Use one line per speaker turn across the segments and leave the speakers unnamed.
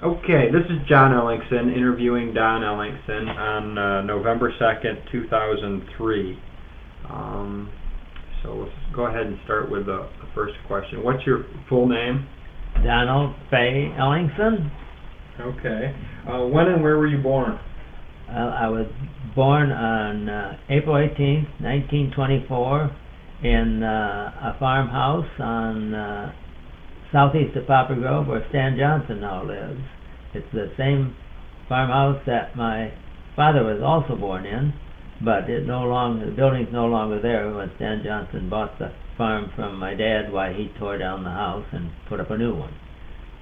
Okay, this is John Ellingson interviewing Don Ellingson on November 2nd, 2003. Um, so let's go ahead and start with the first question. What's your full name?
Donald Fay Ellingson.
Okay. When and where were you born?
I was born on April 18th, 1924, in a farmhouse on southeast of Poplar Grove, where Stan Johnson now lives. It's the same farmhouse that my father was also born in, but the building's no longer there when Stan Johnson bought the farm from my dad, why he tore down the house and put up a new one.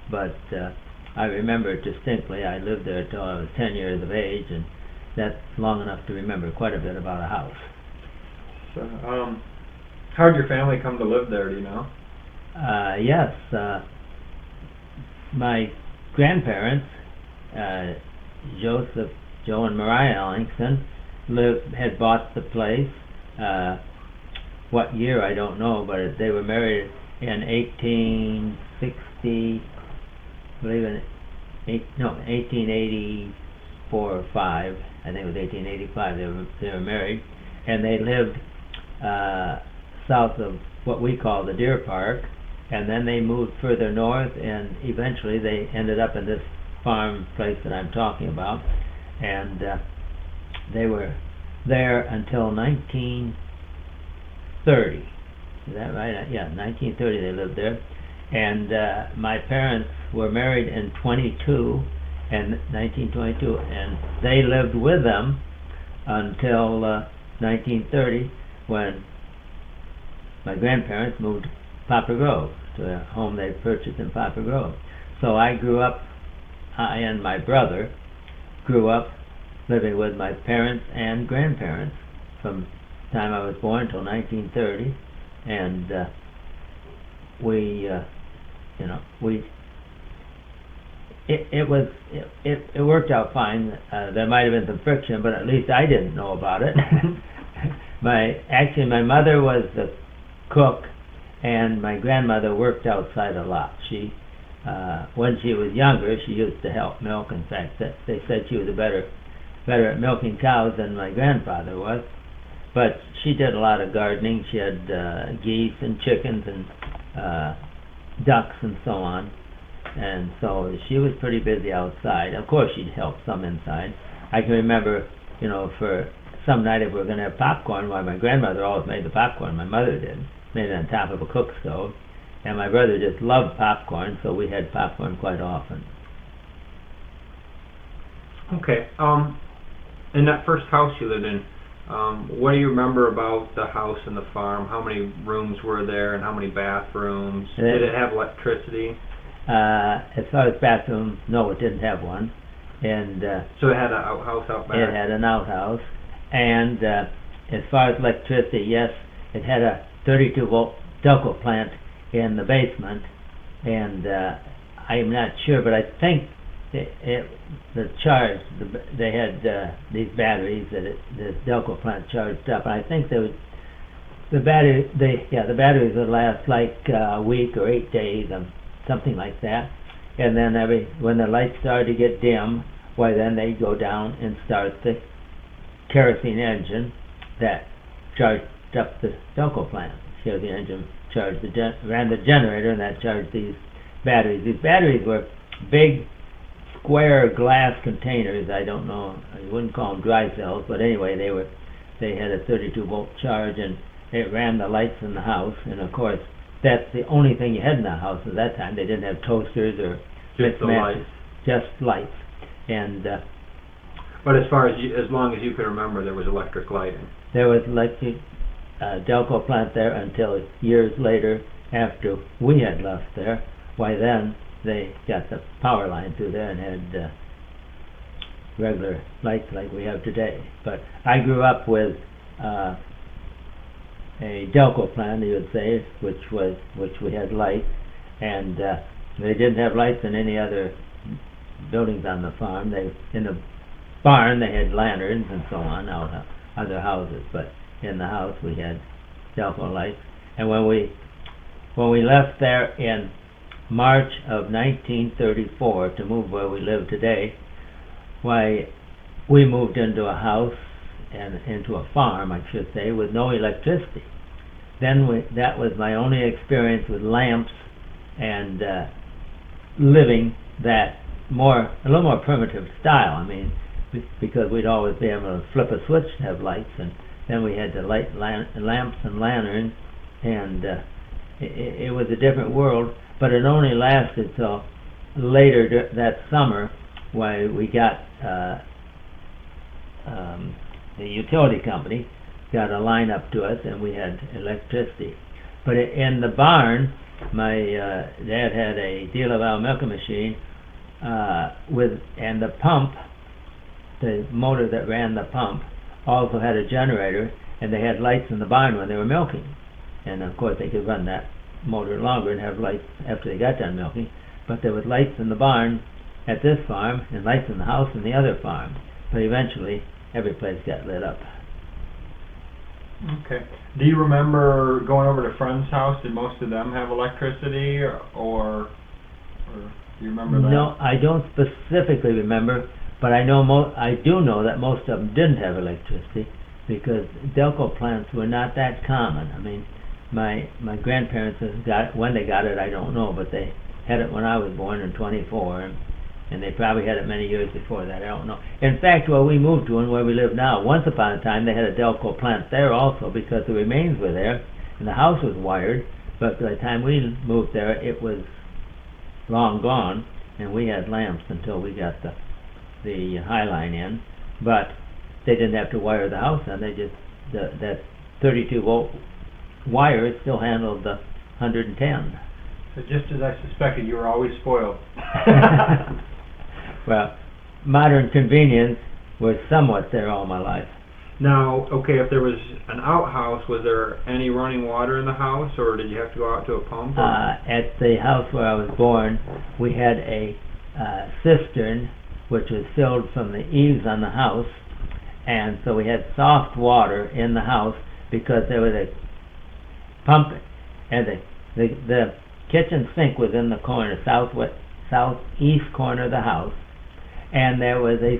But I remember it distinctly. I lived there till I was 10 years of age, and that's long enough to remember quite a bit about a house.
So, how did your family come to live there, do you know?
Yes, my grandparents, Joe and Mariah Ellingson, had bought the place. What year I don't know, but they were married in 1860, I believe 1884 or 5. I think it was 1885. They were married, and they lived south of what we call the Deer Park. And then they moved further north, and eventually they ended up in this farm place that I'm talking about. And they were there until 1930. Is that right? Yeah, 1930 they lived there. And my parents were married in 1922, and they lived with them until 1930, when my grandparents moved to Poplar Grove, to a home they purchased in Poplar Grove. So I and my brother grew up living with my parents and grandparents from the time I was born until 1930, and it worked out fine. There might have been some friction, but at least I didn't know about it. My mother was the cook, and my grandmother worked outside a lot. She, when she was younger, she used to help milk. In fact, they said she was better at milking cows than my grandfather was. But she did a lot of gardening. She had geese and chickens and ducks and so on. And so she was pretty busy outside. Of course, she'd help some inside. I can remember, for some night if we were going to have popcorn, why my grandmother always made the popcorn. My mother did. Made it on top of a cook stove. And my brother just loved popcorn, so we had popcorn quite often.
Okay. In that first house you lived in, what do you remember about the house and the farm? How many rooms were there, and how many bathrooms? Did it have electricity?
As far as bathrooms, no, it didn't have one. And
so it had an outhouse out back?
It had an outhouse. And as far as electricity, yes, it had a 32-volt Delco plant in the basement. And I'm not sure, but I think they had these batteries that this Delco plant charged up. And I think the batteries would last like a week or 8 days, something like that. And then when the lights started to get dim, why then they'd go down and start the kerosene engine that charged up the Delco plant. Kerosene engine ran the generator, and that charged these batteries. These batteries were big square glass containers. I don't know, you wouldn't call them dry cells, but anyway, they had a 32-volt charge, and it ran the lights in the house. And of course, that's the only thing you had in the house at that time. They didn't have toasters or
just lights.
Just lights. And
but as long as you can remember, there was electric lighting.
There was electric Delco plant there until years later, after we had left there. Why then they got the power line through there and had regular lights like we have today. But I grew up with a Delco plant, you would say, which we had lights, and they didn't have lights in any other buildings on the farm. In the barn they had lanterns and so on out of other houses, but in the house we had Delco lights. And when we left there in March of 1934 to move where we live today. Why, we moved into a house and into a farm, I should say, with no electricity. That was my only experience with lamps and living that a little more primitive style. I mean, because we'd always be able to flip a switch to have lights, and then we had to light lamps and lanterns, and it was a different world. But it only lasted till later that summer, why we got the utility company got a line up to us, and we had electricity. But in the barn, my dad had a dealer valve milking machine and the pump, the motor that ran the pump, also had a generator, and they had lights in the barn when they were milking. And of course they could run that motor longer and have lights after they got done milking. But there was lights in the barn at this farm and lights in the house in the other farm. But eventually every place got lit up.
Okay. Do you remember going over to friends' house? Did most of them have electricity, or do you remember that?
No, I don't specifically remember, but I do know that most of them didn't have electricity, because Delco plants were not that common. I mean, my grandparents got it. When they got it, I don't know, but they had it when I was born in 24, and they probably had it many years before that. I don't know. In fact, where we moved to and where we live now, once upon a time they had a Delco plant there also, because the remains were there, and the house was wired, but by the time we moved there, it was long gone, and we had lamps until we got the high line in. But they didn't have to wire the house, and they just that 32 volt wire still handled the 110.
So just as I suspected, you were always spoiled.
Well, modern convenience was somewhat there all my life.
Now, okay, if there was an outhouse, was there any running water in the house, or did you have to go out to a pump?
At the house where I was born, we had a cistern which was filled from the eaves on the house, and so we had soft water in the house because there was a pump, and the kitchen sink was in the corner, southeast corner of the house, and there was a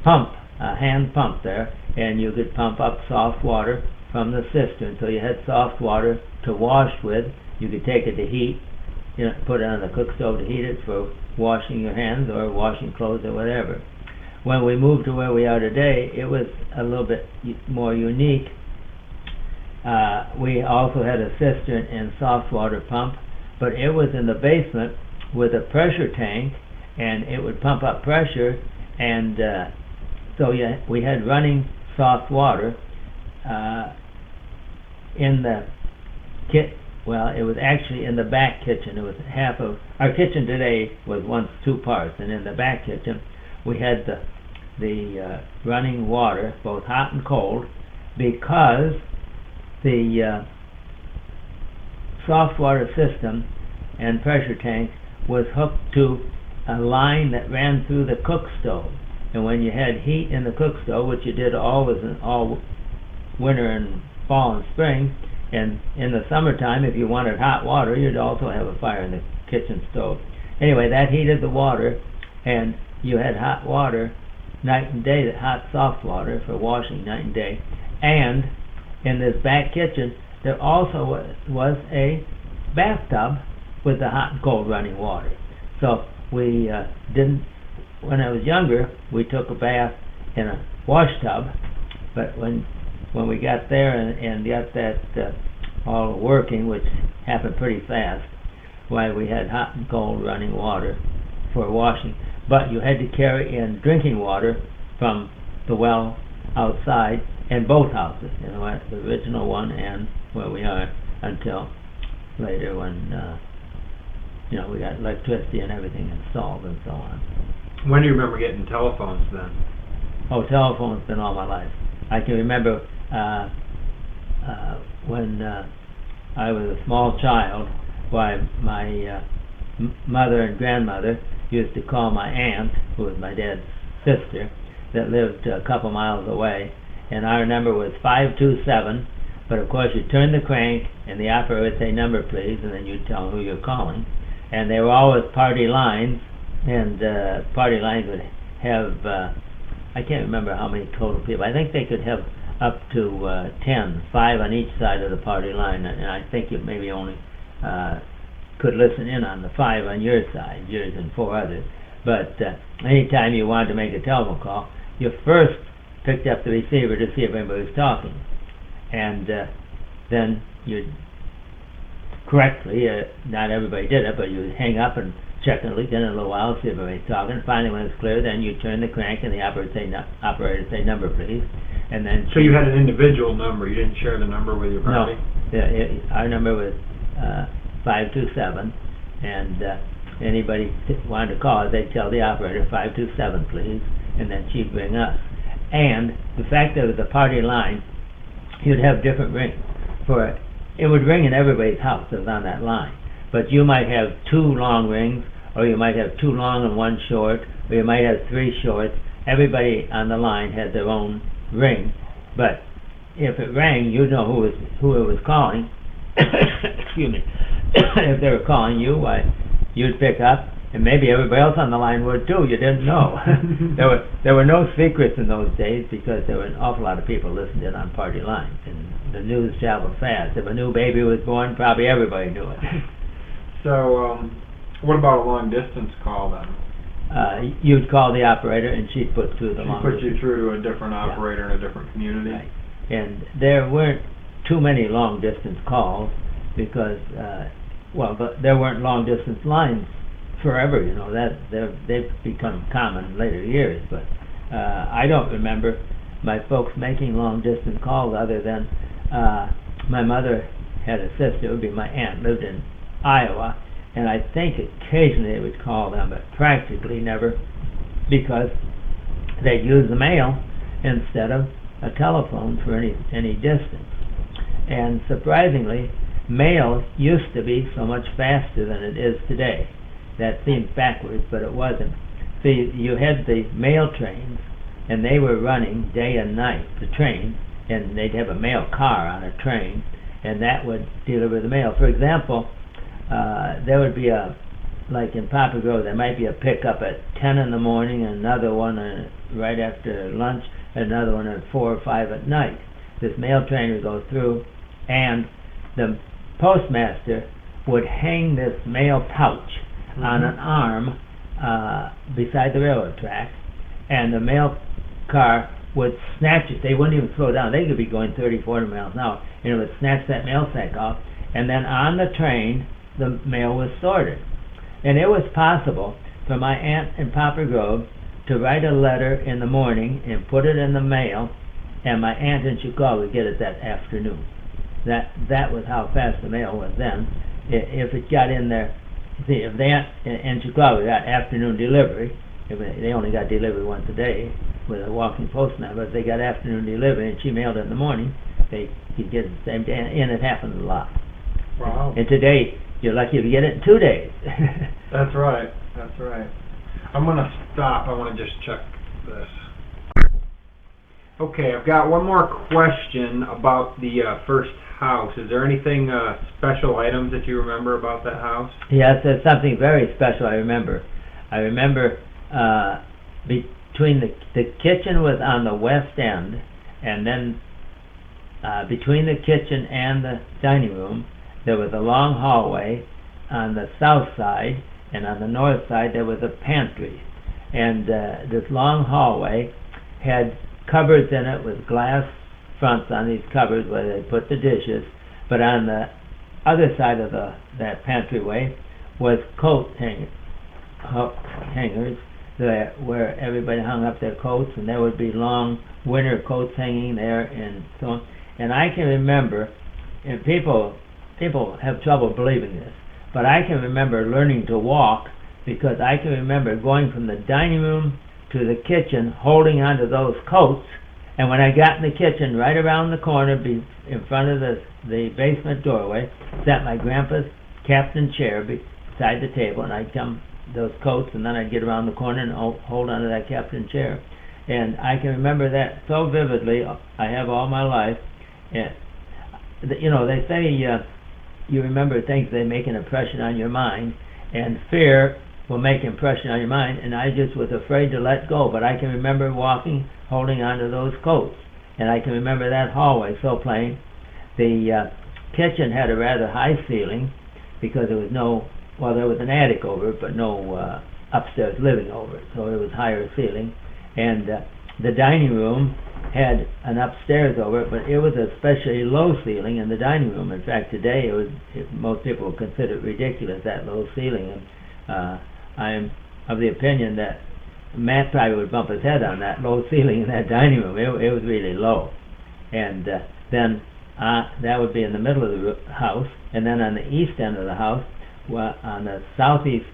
pump, a hand pump there, and you could pump up soft water from the cistern, so you had soft water to wash with. You could take it to heat, put it on the cook stove to heat it for washing your hands or washing clothes or whatever. When we moved to where we are today, it was a little bit more unique. We also had a cistern and soft water pump, but it was in the basement with a pressure tank, and it would pump up pressure, and so we had running soft water in the well, it was actually in the back kitchen. It was half of our kitchen today was once two parts, and in the back kitchen we had the running water, both hot and cold, because the soft water system and pressure tank was hooked to a line that ran through the cook stove. And when you had heat in the cook stove, which you did always in all winter and fall and spring, and in the summertime, if you wanted hot water, you'd also have a fire in the kitchen stove. Anyway, that heated the water, and you had hot water night and day, hot soft water for washing night and day. And in this back kitchen, there also was a bathtub with the hot and cold running water. So we didn't, when I was younger, we took a bath in a wash tub, but when we got there and got that all working, which happened pretty fast, why we had hot and cold running water for washing. But you had to carry in drinking water from the well outside in both houses, the original one and where we are, until later when we got electricity and everything installed and so on.
When do you remember getting telephones then?
Oh, telephone's been all my life. I can remember when I was a small child, why my mother and grandmother used to call my aunt, who was my dad's sister, that lived a couple miles away, and our number was 527, but of course you turn the crank and the operator would say number please, and then you'd tell who you're calling, and they were always party lines, and party lines would have, I can't remember how many total people. I think they could have up to 10, 5 on each side of the party line, and I think you maybe only could listen in on the 5 on your side, yours and 4 others. But anytime you wanted to make a telephone call, you first picked up the receiver to see if anybody was talking, and then you'd correctly, not everybody did it, but you'd hang up and check and look in a little while, see if everybody's talking. Finally, when it's clear, then you turn the crank and the operator say number, please, and then.
So you had an individual number. You didn't share the number with your party?
No, our number was 527, and anybody wanted to call, they'd tell the operator 527, please, and then she'd ring us. And the fact that it was a party line, you'd have different rings. It would ring in everybody's house that was on that line, but you might have 2 long rings, or you might have 2 long and 1 short, or you might have 3 short. Everybody on the line had their own ring, but if it rang, you'd know who it was calling. Excuse me. If they were calling you, why, you'd pick up, and maybe everybody else on the line would too. You didn't know. There were no secrets in those days, because there were an awful lot of people listening in on party lines, and the news traveled fast. If a new baby was born, probably everybody knew it.
So, what about a long distance call then?
You'd call the operator, and she'd put through the long distance.
She put you through to a different operator in a different community.
Right. And there weren't too many long distance calls, because there weren't long distance lines forever, you know, they've become common in later years, but I don't remember my folks making long distance calls, other than my mother had a sister, it would be my aunt, lived in Iowa, and I think occasionally they would call them, but practically never, because they'd use the mail instead of a telephone for any distance. And surprisingly, mail used to be so much faster than it is today. That seems backwards, but it wasn't. See, you had the mail trains, and they were running day and night, the train, and they'd have a mail car on a train, and that would deliver the mail. For example, there would be like in Poplar Grove, there might be a pickup at 10 in the morning, and another one right after lunch, another one at 4 or 5 at night. This mail train would go through, and the postmaster would hang this mail pouch on an arm beside the railroad track, and the mail car would snatch it. They wouldn't even slow down. They could be going 30, 40 miles an hour, and it would snatch that mail sack off, and then on the train, the mail was sorted. And it was possible for my aunt in Poplar Grove to write a letter in the morning and put it in the mail, and my aunt in Chicago would get it that afternoon. That was how fast the mail was then. If it got in there, see, if the aunt in Chicago got afternoon delivery, if they only got delivery once a day with a walking postman, but if they got afternoon delivery and she mailed it in the morning, they could get it the same day, and it happened a lot.
Wow.
And today, you're lucky if you get it in 2 days.
That's right. I'm going to stop. I want to just check this. Okay, I've got one more question about the first house. Is there anything, special items that you remember about that house?
Yes, there's something very special I remember. I remember between the kitchen was on the west end, and then between the kitchen and the dining room, there was a long hallway on the south side, and on the north side there was a pantry. And this long hallway had cupboards in it with glass fronts on these cupboards where they put the dishes, but on the other side of that pantryway was coat hangers where everybody hung up their coats, and there would be long winter coats hanging there and so on. And I can remember, and people have trouble believing this, but I can remember learning to walk, because I can remember going from the dining room to the kitchen holding onto those coats, and when I got in the kitchen, right around the corner in front of the basement doorway, sat my grandpa's captain chair beside the table, and I'd come those coats, and then I'd get around the corner and hold onto that captain chair. And I can remember that so vividly. I have all my life. And, you know, they say you remember things, they make an impression on your mind, and fear will make impression on your mind, and I just was afraid to let go, but I can remember walking, holding onto those coats, and I can remember that hallway so plain. The kitchen had a rather high ceiling, because there was there was an attic over it, but no upstairs living over it, so it was higher ceiling, and the dining room had an upstairs over it, but it was especially low ceiling in the dining room. In fact, today most people would consider it ridiculous, that low ceiling, and I'm of the opinion that Matt probably would bump his head on that low ceiling in that dining room. It was really low. And then that would be in the middle of the house, and then on the east end of the house, on the southeast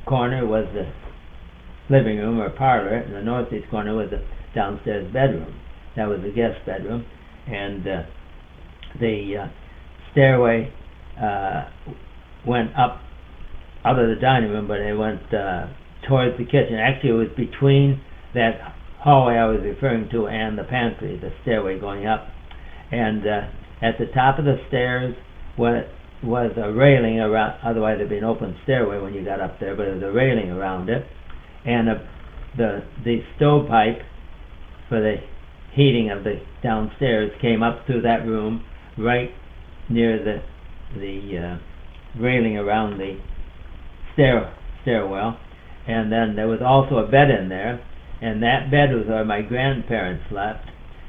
corner was the living room or parlor, and the northeast corner was the downstairs bedroom. That was the guest bedroom, and the stairway went up out of the dining room, but it went towards the kitchen. Actually, it was between that hallway I was referring to and the pantry, the stairway going up. And at the top of the stairs was a railing around, otherwise there'd be an open stairway when you got up there, but there was a railing around it. And the stovepipe for the heating of the downstairs came up through that room right near the railing around the stairwell. And then there was also a bed in there, and that bed was where my grandparents slept.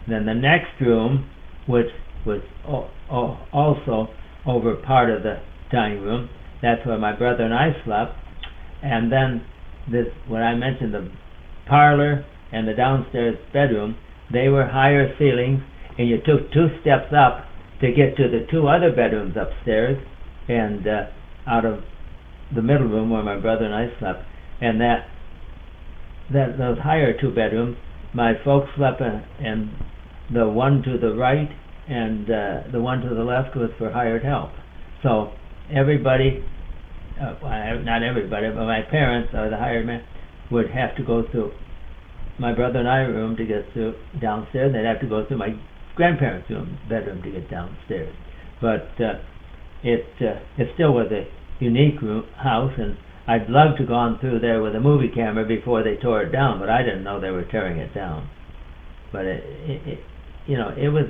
And then the next room, which was also over part of the dining room, that's where my brother and I slept. And then when I mentioned the parlor and the downstairs bedroom, they were higher ceilings, and you took 2 steps up to get to the 2 other bedrooms upstairs, and out of the middle room where my brother and I slept. And those higher 2 bedrooms, my folks slept in the one to the right, and the one to the left was for hired help. So everybody, not everybody, but my parents or the hired man would have to go through my brother and I room to get to downstairs. They'd have to go through my grandparents' bedroom to get downstairs. But it still was a unique house, and I'd love to gone through there with a movie camera before they tore it down, but I didn't know they were tearing it down. But it was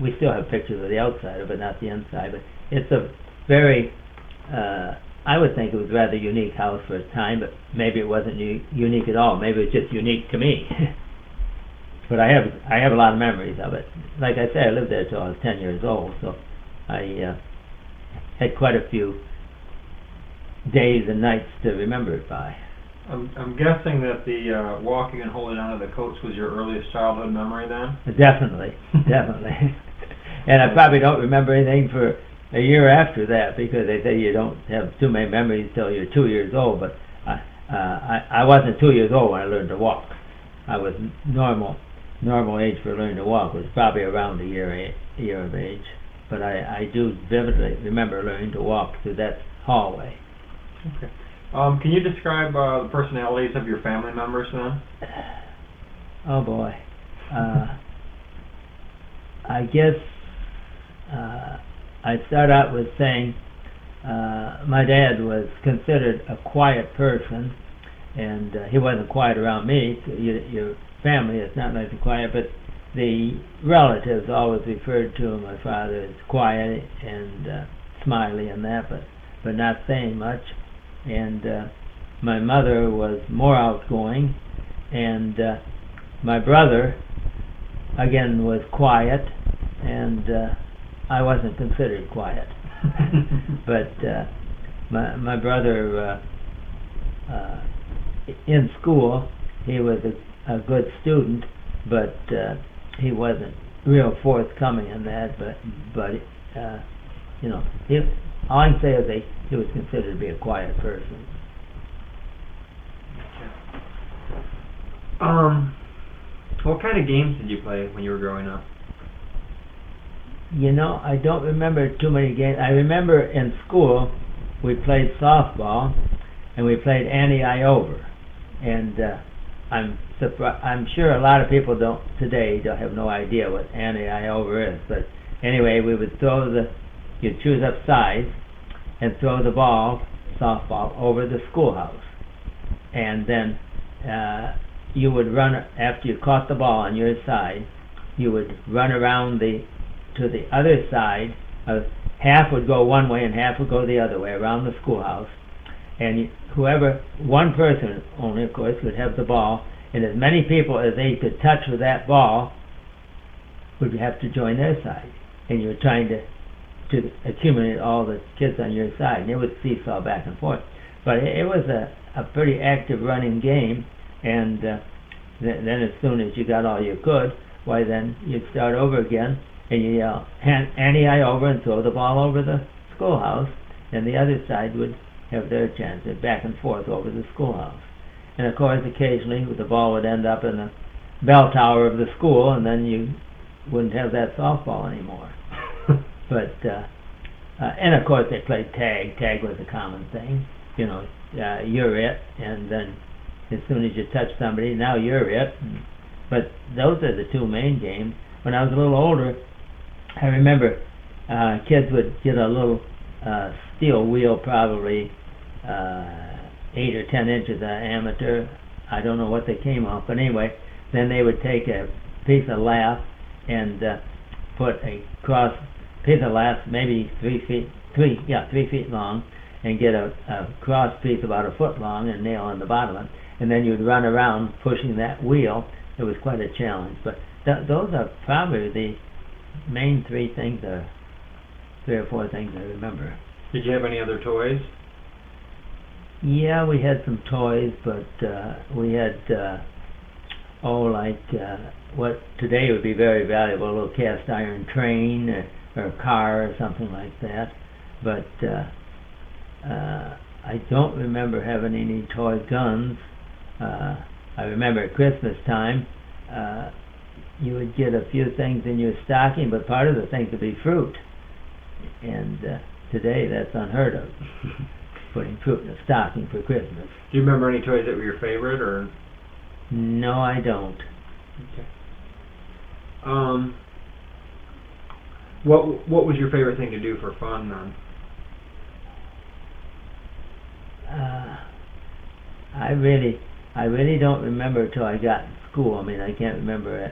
we still have pictures of the outside of it, not the inside, but it's a very, I would think it was a rather unique house for its time, but maybe it wasn't unique at all. Maybe it was just unique to me. But I have a lot of memories of it. Like I said, I lived there till I was 10 years old, so I had quite a few days and nights to remember it by.
I'm guessing that the walking and holding onto the coats was your earliest childhood memory then?
Definitely, definitely. And I probably don't remember anything for a year after that, because they say you don't have too many memories till you're 2 years old, but I wasn't 2 years old when I learned to walk. I was normal age for learning to walk was probably around a year of age, but I do vividly remember learning to walk through that hallway.
Okay. Can you describe the personalities of your family members then?
Oh boy. I guess I'd start out with saying my dad was considered a quiet person, and he wasn't quiet around me. Your family is not nice and quiet, but the relatives always referred to my father as quiet and smiley and that, but not saying much. And my mother was more outgoing, and my brother again was quiet, and I wasn't considered quiet. But my brother in school, he was a good student, but he wasn't real forthcoming in that. But all I can say is he was considered to be a quiet person.
What kind of games did you play when you were growing up?
I don't remember too many games. I remember in school we played softball, and we played ante-I-over, and I'm sure a lot of people today don't have no idea what ante-I-over is. But anyway, we would you'd choose up sides and throw the ball softball over the schoolhouse. And then you would run, after you caught the ball on your side, you would run around to the other side. Half would go one way and half would go the other way around the schoolhouse. And one person only, of course, would have the ball, and as many people as they could touch with that ball would have to join their side. And you were trying to accumulate all the kids on your side, and it would seesaw back and forth. But it was a pretty active running game, and then as soon as you got all you could, why then you'd start over again, and you yell, "Annie-I over," and throw the ball over the schoolhouse, and the other side would have their chance, back and forth over the schoolhouse. And of course, occasionally the ball would end up in the bell tower of the school, and then you wouldn't have that softball anymore. But and of course they played tag. Tag was a common thing. You know, you're it, and then as soon as you touch somebody, now you're it. But those are the two main games. When I was a little older, I remember kids would get a little steel wheel, probably 8 or 10 inches diameter. I don't know what they came off, but anyway, then they would take a piece of lath and put a piece of lath, maybe 3 feet long, and get a cross piece about a foot long and nail on the bottom of it, and then you'd run around pushing that wheel. It was quite a challenge, but those are probably the main three or four things I remember.
Did you have any other toys?
Yeah, we had some toys, but we had what today would be very valuable, a little cast iron train or a car or something like that. But I don't remember having any toy guns. I remember at Christmas time, you would get a few things in your stocking, but part of the things would be fruit. And today that's unheard of, putting fruit in a stocking for Christmas.
Do you remember any toys that were your favorite, or?
No, I don't.
Okay. What was your favorite thing to do for fun then?
I really don't remember till I got in school. I mean, I can't remember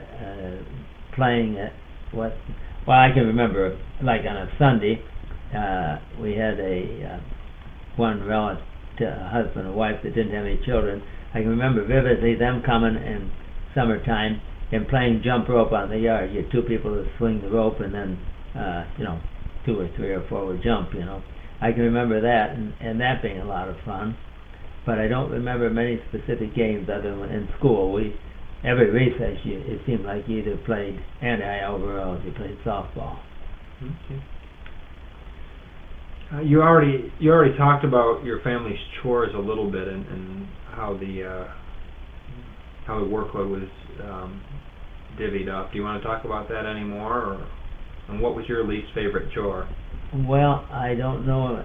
playing at well, I can remember, like on a Sunday, we had one relative, a husband and wife that didn't have any children. I can remember vividly them coming in summertime and playing jump rope on the yard. You had two people to swing the rope, and then 2 or 3 or 4 would jump. I can remember that, and that being a lot of fun. But I don't remember many specific games other than in school. Every recess, it seemed like you either played anti-over or you played softball.
Okay. You already talked about your family's chores a little bit, and how the workload was divvied up. Do you want to talk about that anymore, and what was your least favorite chore?
Well, I don't know.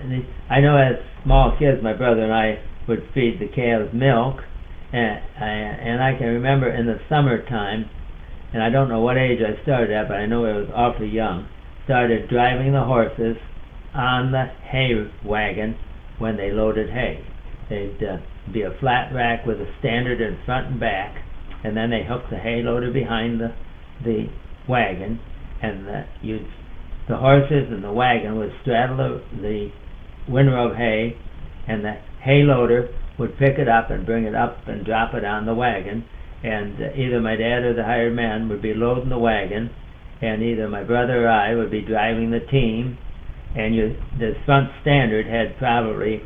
I know as small kids, my brother and I would feed the calves milk, and I can remember in the summertime, and I don't know what age I started at, but I know I was awfully young, started driving the horses on the hay wagon when they loaded hay. They'd be a flat rack with a standard in front and back, and then they hooked the hay loader behind the wagon, and the horses and the wagon would straddle the windrow of hay, and the hay loader would pick it up and bring it up and drop it on the wagon, and either my dad or the hired man would be loading the wagon, and either my brother or I would be driving the team, and the front standard had probably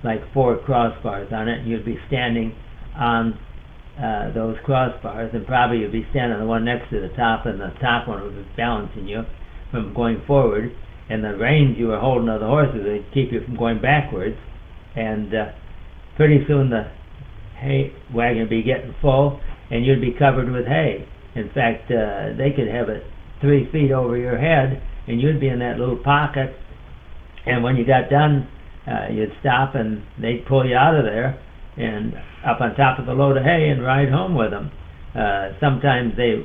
like 4 crossbars on it, and you'd be standing on those crossbars, and probably you'd be standing on the one next to the top, and the top one would be balancing you from going forward, and the reins you were holding of the horses would keep you from going backwards, and pretty soon the hay wagon would be getting full, and you'd be covered with hay. In fact, they could have it 3 feet over your head, and you'd be in that little pocket, and when you got done, you'd stop, and they'd pull you out of there, and up on top of the load of hay, and ride home with them. Sometimes they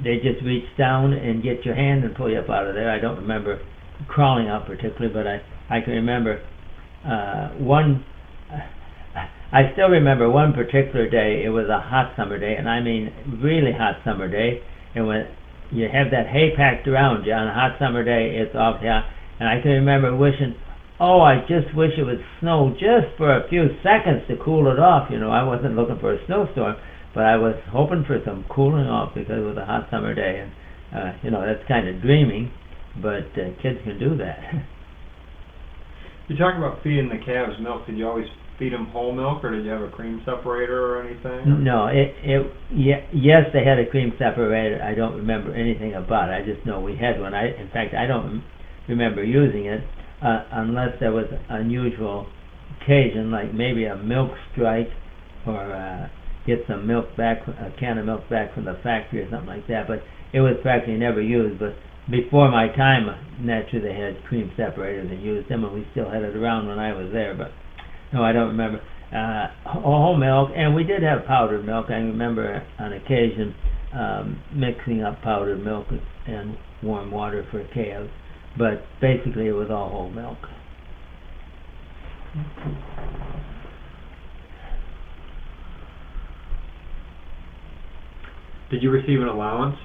just reach down and get your hand and pull you up out of there. I don't remember crawling out particularly, but I can remember one, I still remember one particular day. It was a hot summer day, and I mean really hot summer day. And when you have that hay packed around you on a hot summer day, it's awfully hot. And I can remember wishing, oh, I just wish it would snow just for a few seconds to cool it off. You know, I wasn't looking for a snowstorm, but I was hoping for some cooling off because it was a hot summer day. And, you know, that's kind of dreaming, but kids can do that.
You talking about feeding the calves milk. Did you always feed them whole milk, or did you have a cream separator or anything?
No, yes, they had a cream separator. I don't remember anything about it. I just know we had one. In fact, I don't remember using it unless there was an unusual occasion, like maybe a milk strike, or get some milk back, a can of milk back from the factory or something like that. But it was practically never used. But before my time, naturally they had cream separators and used them, and we still had it around when I was there. But no, I don't remember. Whole milk, and we did have powdered milk. I remember on occasion mixing up powdered milk and warm water for calves, but basically it was all whole milk.
Did you receive an allowance?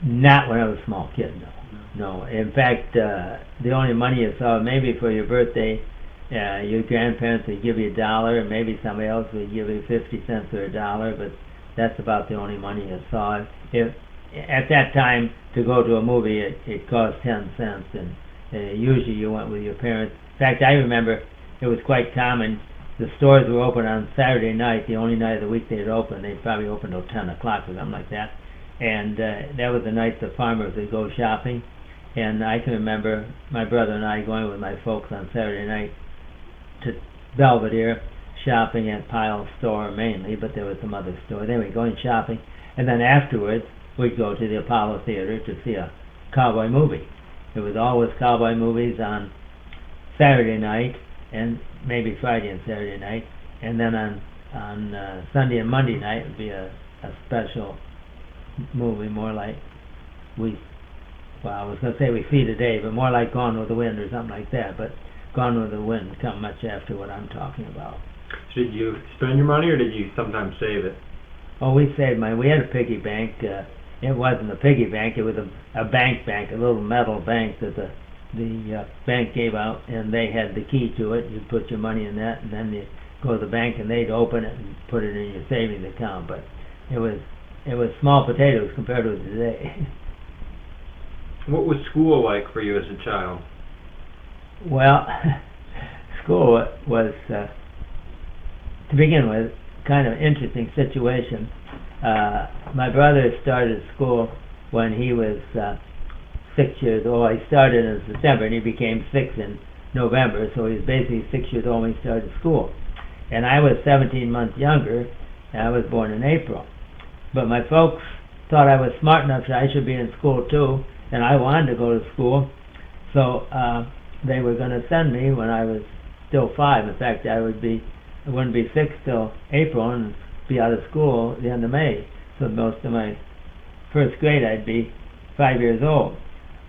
Not when I was a small kid, no. No. In fact, the only money you saw, maybe for your birthday, your grandparents would give you $1, and maybe somebody else would give you 50 cents or $1, but that's about the only money you saw. At that time, to go to a movie, it cost 10 cents, and usually you went with your parents. In fact, I remember it was quite common. The stores were open on Saturday night, the only night of the week they'd open. They'd probably open till 10 o'clock or something like that. And that was the night the farmers would go shopping. And I can remember my brother and I going with my folks on Saturday night to Belvedere, shopping at Pyle's store mainly, but there was some other stores. Anyway, going shopping. And then afterwards, we'd go to the Apollo Theater to see a cowboy movie. There was always cowboy movies on Saturday night, and maybe Friday and Saturday night. And then on Sunday and Monday night, it would be a special movie, more like I was going to say We See Today, but more like Gone with the Wind or something like that. But Gone with the Wind come much after what I'm talking about.
So did you spend your money, or did you sometimes save it?
Oh, we saved money. We had a piggy bank. It wasn't a piggy bank. It was a bank, a little metal bank that the bank gave out, and they had the key to it. You'd put your money in that, and then you go to the bank, and they'd open it and put it in your savings account. But it was small potatoes compared to today.
What was school like for you as a child?
Well, school was, to begin with, kind of an interesting situation. My brother started school when he was 6 years old. He started in September, and he became 6 in November, so he was basically 6 years old when he started school. And I was 17 months younger, and I was born in April. But my folks thought I was smart enough that I should be in school too, and I wanted to go to school, so they were going to send me when I was still 5. In fact, I wouldn't be 6 till April and be out of school at the end of May. So most of my first grade I'd be 5 years old.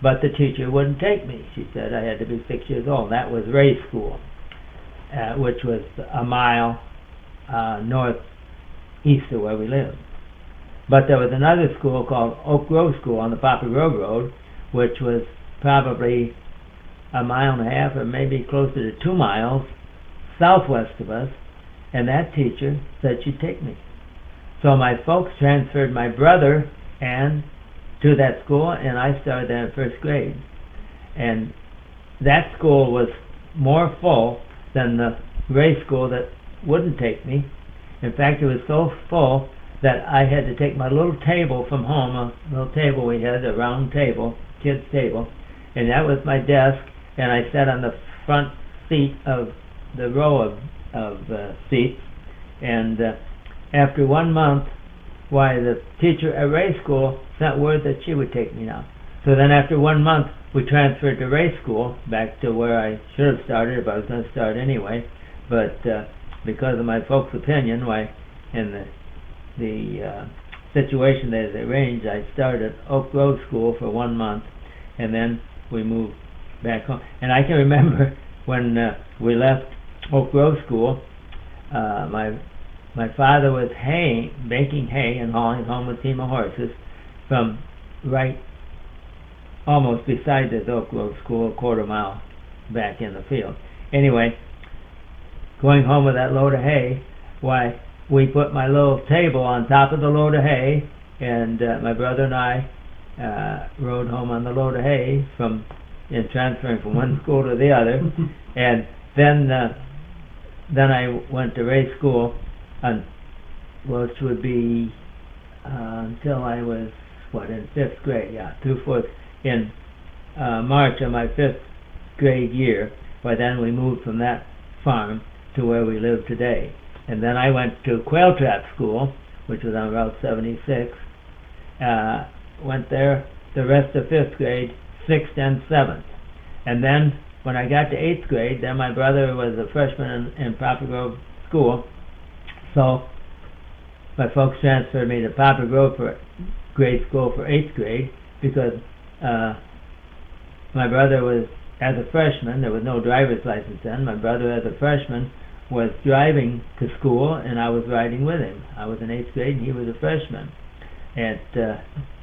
But the teacher wouldn't take me. She said I had to be 6 years old. That was Ray School, which was a mile northeast of where we lived. But there was another school called Oak Grove School on the Poplar Grove Road, which was probably a mile and a half or maybe closer to 2 miles southwest of us, and that teacher said she'd take me. So my folks transferred my brother and to that school, and I started there in first grade. And that school was more full than the Ray School that wouldn't take me. In fact, it was so full that I had to take my little table from home, a little table we had, a round table, kid's table, and that was my desk, and I sat on the front seat of the row of seats, and after 1 month, the teacher at Ray School sent word that she would take me now. So then after 1 month, we transferred to Ray School, back to where I should have started if I was going to start anyway, but because of my folks' opinion, in the situation that they arranged, I started at Oak Grove School for 1 month, and then we moved back home. And I can remember when we left Oak Grove School, my father was baking hay and hauling it home with a team of horses from right almost beside this Oak Grove School, a quarter mile back in the field. Anyway, going home with that load of hay, why, we put my little table on top of the load of hay, and my brother and I rode home on the load of hay in transferring from one school to the other. And then I went to race school, which would be until I was, in 5th grade, through 4th. In March of my 5th grade year, by then we moved from that farm to where we live today. And then I went to quail trap school, which was on Route 76. Went there the rest of 5th grade, 6th and 7th. And then when I got to 8th grade, then my brother was a freshman in Poplar Grove School. So my folks transferred me to Poplar Grove for grade school for 8th grade, because my brother was, as a freshman, there was no driver's license then, my brother as a freshman was driving to school and I was riding with him. I was in 8th grade and he was a freshman. It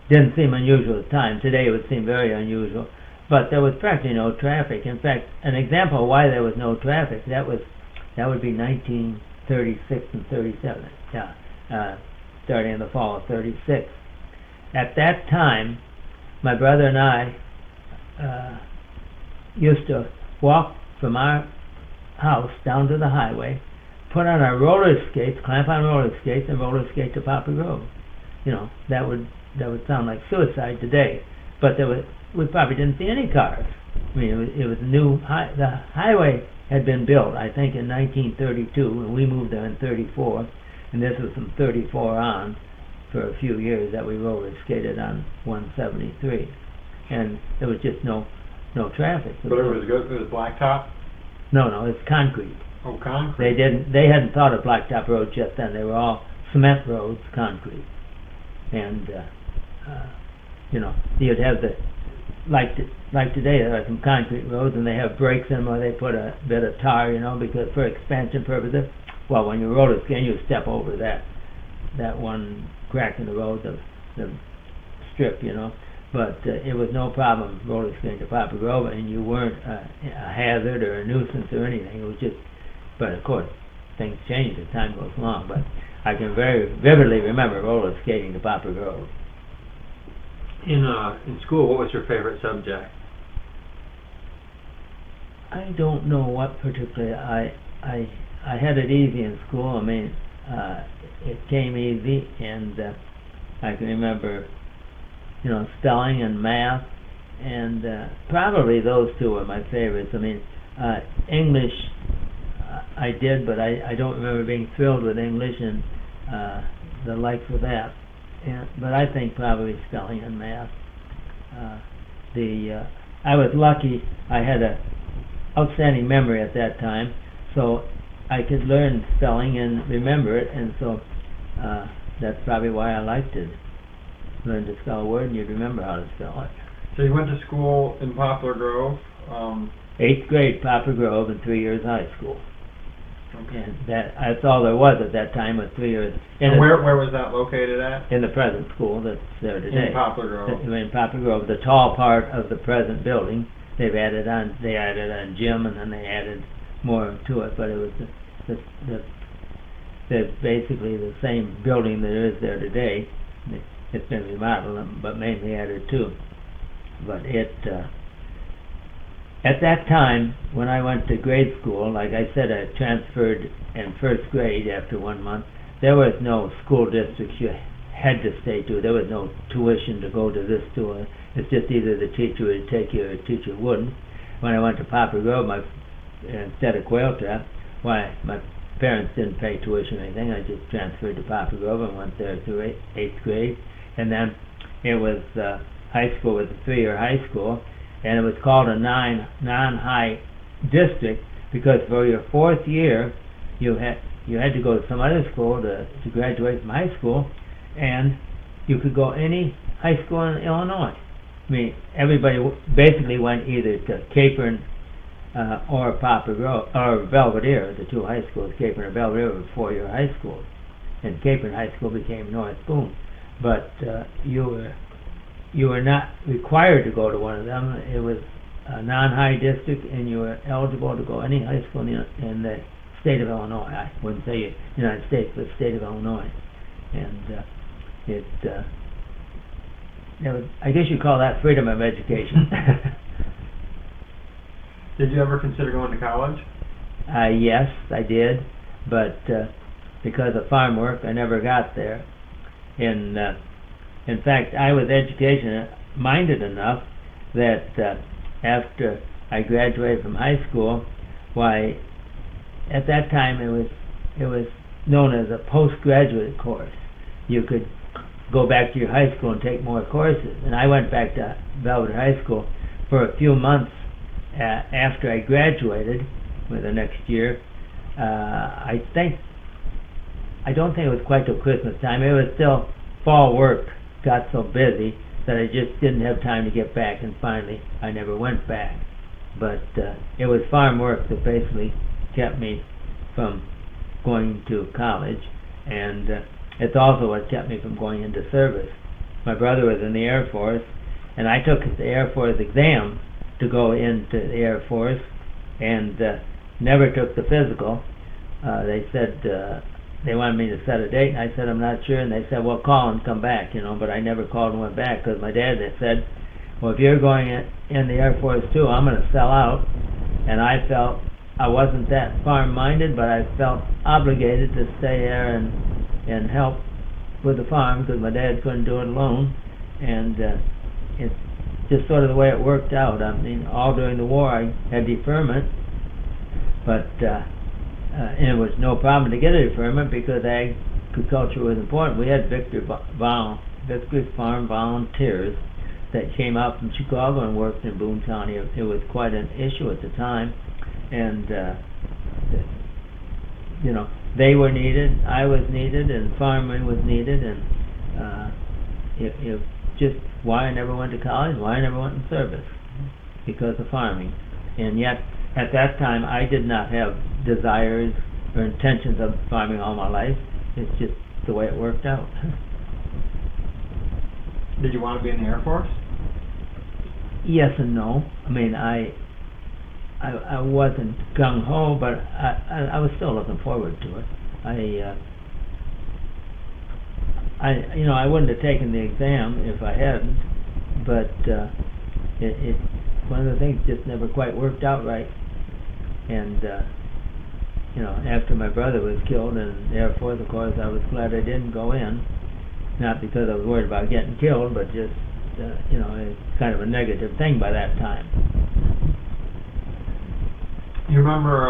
didn't seem unusual at the time. Today it would seem very unusual, but there was practically no traffic. In fact, an example of why there was no traffic, that would be 1936 and 37, starting in the fall of 36. At that time, my brother and I used to walk from our house down to the highway, put on our roller skates, clamp on roller skates, and roller skate to Poplar Grove. That would sound like suicide today, but we probably didn't see any cars. I mean, it was new. The highway had been built, I think, in 1932, and we moved there in 34, and this was from 34 on for a few years that we roller skated on 173, and there was just no traffic.
But it was blacktop?
No, it's concrete.
Oh, concrete.
They hadn't thought of blacktop roads yet then. They were all cement roads, concrete. And you'd have like today, there are some concrete roads and they have breaks in them where they put a bit of tar, because for expansion purposes. Well, when you roller skate, you step over that one crack in the road, the strip, but it was no problem roller skating to Poplar Grove, and you weren't a hazard or a nuisance or anything. It was just, but of course, things change as time goes along, but I can very vividly remember roller skating to Poplar Grove.
In school, what was your favorite subject?
I don't know what particularly. I had it easy in school. I mean, it came easy, and I can remember, spelling and math, and probably those two were my favorites. I mean, English I did, but I don't remember being thrilled with English and the like for that. But I think probably spelling and math. I was lucky. I had a outstanding memory at that time, so I could learn spelling and remember it, and so that's probably why I liked it. Learn to spell a word and you'd remember how to spell it.
So you went to school in Poplar Grove?
8th grade, Poplar Grove, and 3 years high school.
Okay.
And that's all there was at that time, was 3 years.
And where was that located at?
In the present school that's there today.
In Poplar Grove.
In Poplar Grove, the tall part of the present building. They added on gym, and then they added more to it, but it was basically the same building that is there today. It's been remodeled, but mainly added to. But at that time, when I went to grade school, like I said, I transferred in 1st grade after 1 month. There was no school districts you had to stay to. There was no tuition to go to this school. It's just either the teacher would take you or the teacher wouldn't. When I went to Poplar Grove, instead of quail trap, my parents didn't pay tuition or anything. I just transferred to Poplar Grove and went there through 8th grade. And then it was high school, was a 3-year high school, and it was called a non-high district because for your 4th year you had to go to some other school to graduate from high school, and you could go any high school in Illinois. I mean, everybody basically went either to Capron or Poplar Grove, or Belvedere, the two high schools. Capron and Belvedere were four-year high schools, and Capron High School became North Boone. But you were not required to go to one of them. It was a non-high district, and you were eligible to go any high school in the state of Illinois. I wouldn't say United States, but state of Illinois. And I guess you call that freedom of education.
Did you ever consider going to college?
Yes, I did, but because of farm work, I never got there. And in fact, I was education-minded enough that after I graduated from high school, why, at that time it was known as a postgraduate course. You could go back to your high school and take more courses. And I went back to Belvedere High School for a few months after I graduated, with the next year. I don't think it was quite till Christmas time. It was still fall work got so busy that I just didn't have time to get back, and finally I never went back. But it was farm work that basically kept me from going to college, and it's also what kept me from going into service. My brother was in the Air Force, and I took the Air Force exam to go into the Air Force, and never took the physical. They said they wanted me to set a date, and I said I'm not sure, and they said, well, call and come back, but I never called and went back, because my dad had said, well, if you're going in the Air Force too, I'm going to sell out. And I felt I wasn't that farm-minded, but I felt obligated to stay there and help with the farm, because my dad couldn't do it alone. And it's just sort of the way it worked out. I mean, all during the war I had deferment, but and it was no problem to get a deferment because agriculture was important. We had Victory Farm volunteers that came out from Chicago and worked in Boone County. It was quite an issue at the time, and they were needed, I was needed, and farming was needed, and it just why I never went to college, why I never went in service, because of farming. And yet, at that time, I did not have desires or intentions of farming all my life. It's just the way it worked out.
Did you want to be in the Air Force?
Yes and no. I mean, I wasn't gung-ho, but I was still looking forward to it. I wouldn't have taken the exam if I hadn't, but it one of the things just never quite worked out right. And after my brother was killed in the Air Force, of course, I was glad I didn't go in, not because I was worried about getting killed, but just it's kind of a negative thing by that time.
You remember,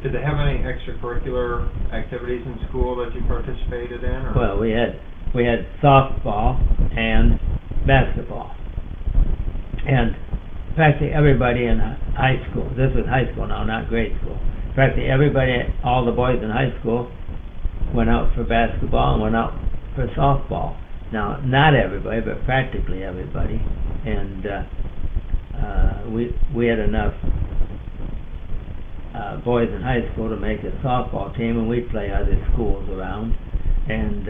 did they have any extracurricular activities in school that you participated in? Or?
Well, we had softball and basketball, and practically everybody in high school. This was high school now, not grade school. Practically everybody, all the boys in high school, went out for basketball and went out for softball. Now, not everybody, but practically everybody, and we had enough boys in high school to make a softball team, and we'd play other schools around. And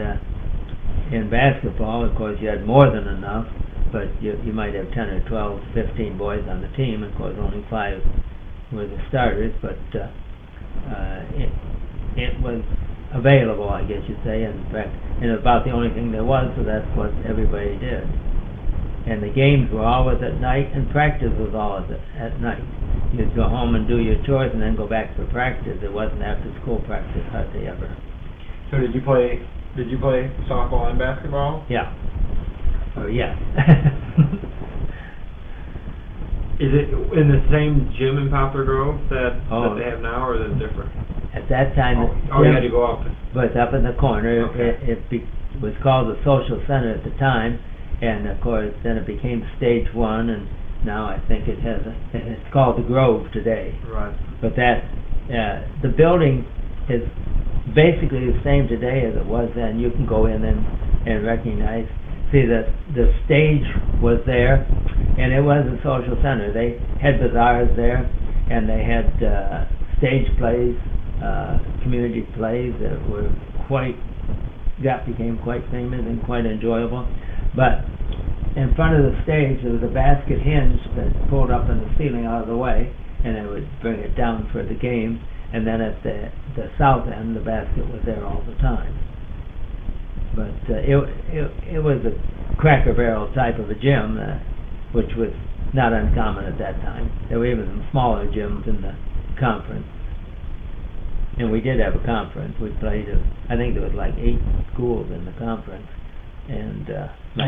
in basketball, of course, you had more than enough, but you might have 10 or 12, 15 boys on the team. Of course, only 5 were the starters, but it was available, I guess you'd say. In fact, and about the only thing there was, so that's what everybody did. And the games were always at night, and practice was always at night. You'd go home and do your chores and then go back for practice. It wasn't after school practice hardly ever.
So did you play softball and basketball?
Yeah. Oh, yeah.
Is it in the same gym in Poplar Grove that they have now, or is it different?
At that time,
you had to go out.
But up in the corner.
Okay.
It was called the Social Center at the time, and of course then it became Stage 1, and now I think it's called the Grove today.
Right.
But the building is basically the same today as it was then. You can go in and recognize. See, the stage was there, and it was a social center. They had bazaars there, and they had stage plays, community plays that were became quite famous and quite enjoyable. But in front of the stage there was a basket hinge that pulled up in the ceiling out of the way, and it would bring it down for the game. And then at the south end, the basket was there all the time. But it was a Cracker Barrel type of a gym, which was not uncommon at that time. There were even some smaller gyms in the conference. And we did have a conference. We played, I think there was like 8 schools in the conference. And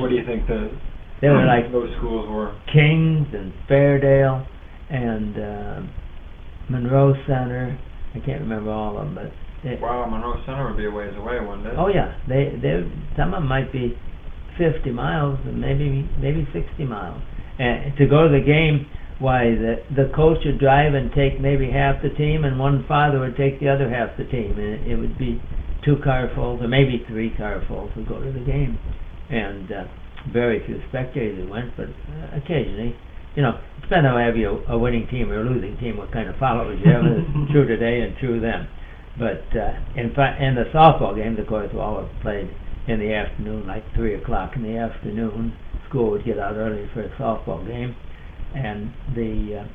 what do you think
they were like
those schools were?
Kings and Fairdale and Monroe Center. I can't remember all of them, but
Wow, Monroe Center would be a ways away, wouldn't it?
oh yeah, they some of them might be 50 miles and maybe 60 miles. And to go to the game, why the coach would drive and take maybe half the team, and one father would take the other half the team, and it would be 2 carfuls or maybe 3 carfuls would go to the game, and very few spectators went, but occasionally, you know, it depends on whether you have a winning team or a losing team, what kind of followers you have. It's true today and true then. But in the softball games, of course, we always played in the afternoon, like 3 o'clock in the afternoon. School would get out early for a softball game, and it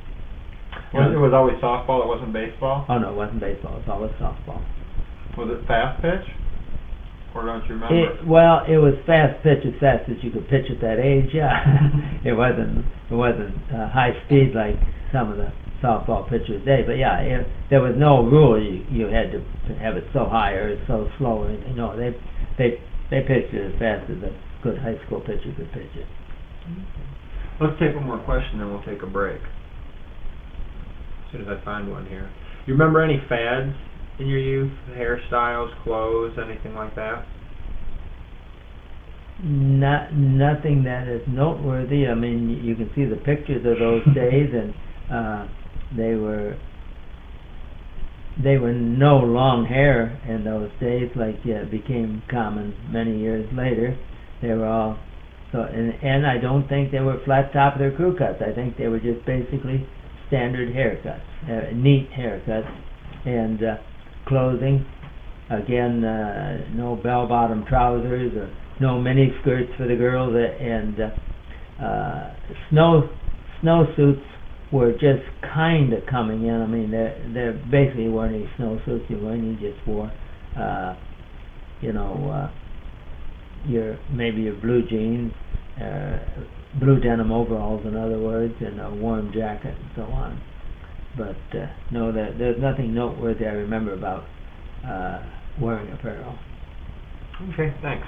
was always softball. It wasn't baseball.
Oh no, it wasn't baseball. It was always softball.
Was it fast pitch, or don't you remember?
Well, it was fast pitch, as fast as you could pitch at that age. Yeah, it wasn't high speed like some of the softball pitchers today. But yeah, there was no rule you had to have it so high or so slow. You know, they pitched it as fast as a good high school pitcher could pitch it.
Let's take one more question, then we'll take a break. As soon as I find one here. You remember any fads in your youth? Hairstyles, clothes, anything like that?
Nothing that is noteworthy. I mean, you can see the pictures of those days, and they were no long hair in those days, like became common many years later. They were all so, and I don't think they were flat top or crew cuts. I think they were just basically standard haircuts, neat haircuts, and clothing. Again, no bell-bottom trousers or no mini skirts for the girls, and snowsuits were just kind of coming in. I mean, there basically weren't any snowsuits you wore. You just wore, maybe your blue jeans, blue denim overalls, in other words, and a warm jacket and so on. But no, there's nothing noteworthy I remember about wearing apparel.
Okay, thanks.